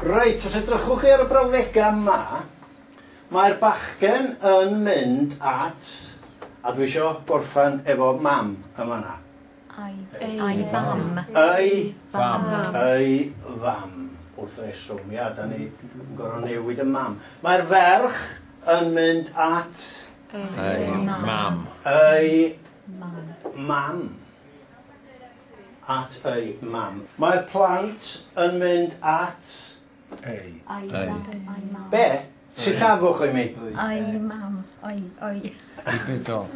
Reit, os edrychwch chi ar y brawddegau yma, mae'r bachgen yn mynd at, a dwi isio gorffan efo mam yma na. Ei fam. Ei fam. Ei fam. Wrth reswm, ia, da ni yn gorfod newid y mam. Mae'r ferch yn mynd at... Ei mam. Ei mam. At ei mam. Mae'r plant yn mynd at... Ei. Be? Sillafwch i mi. Ei mam. Ei. I bedol.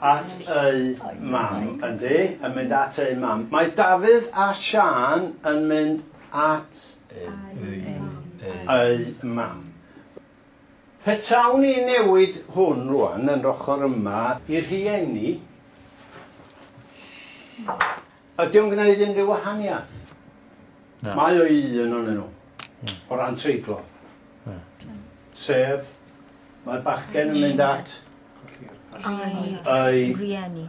At ei mam, yndi, yn mynd at ei mam. Mae Dafydd a Sian yn mynd at ei mam. Petawn ni newid hwn rwan yn ochr yma i'r rhieni, ydy o'n gwneud unrhyw wahaniaeth? No. Mae o un o'n nhw, o ran treiglo. Sef, mae'r bachgen yn mynd at ei rieni.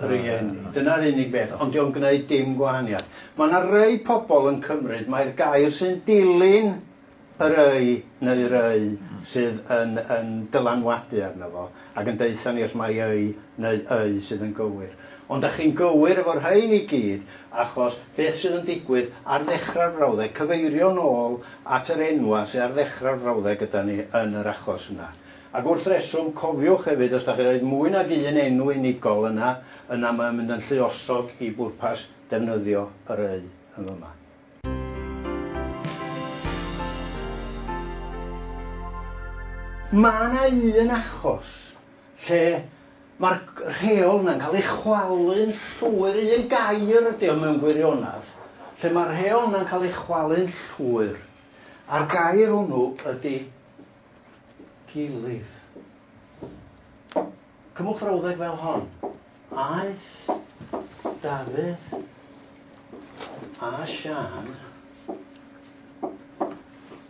Dyna'r unig beth, ond di o'n gwneud dim gwahaniaeth. Mae yna rei pobl yn cymryd, mae'r gair sy'n dilyn yr ei neu'r ei sydd yn dylanwadu arno fo, ac yn deitha ni os mae ei neu ei sydd yn gywir. Ond ydych chi'n gywir efo'r rhain i gyd, achos beth sydd yn digwydd ar ddechrau'r frawddeg, cyfeirio nôl at yr enwa sydd ar ddechrau'r frawddeg gyda ni yn yr achos yna. Ac wrth reswm, cofiwch hefyd, os ydych chi'n rhaid mwy nag un enw unigol yna mae'n mynd yn lluosog i bwrpas defnyddio yr ei yn yma. Mae yna un achos lle mae'r rheol yna'n cael ei chwalu'n llwyr, un gair ydy o mewn gwirionadd, lle mae'r rheol yna'n cael ei chwalu'n llwyr. A'r gair hwnnw ydy gilydd. Cymwch frawddeg fel hon. Aeth Dafydd a Sian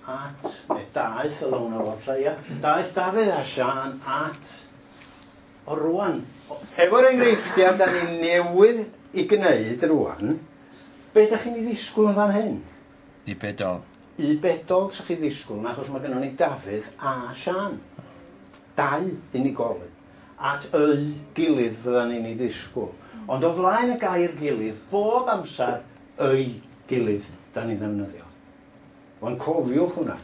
at, neu daeth y lawn o fod lleia, daeth Dafydd a Sian at o rwan. Efo'r enghreifftiau da ni newydd i gwneud rwan, be da chi'n ei ddisgwyl yn fan hyn? I bedol. I bedol sa chi ddisgwyl, achos mae gennym ni Dafydd a Sian. Dau unigolyn. At ei gilydd fyddan ni'n ei ddisgwyl. Ond o flaen y gair gilydd, bob amser ei gilydd da ni'n ddefnyddio. Waan cofiwch hwnna.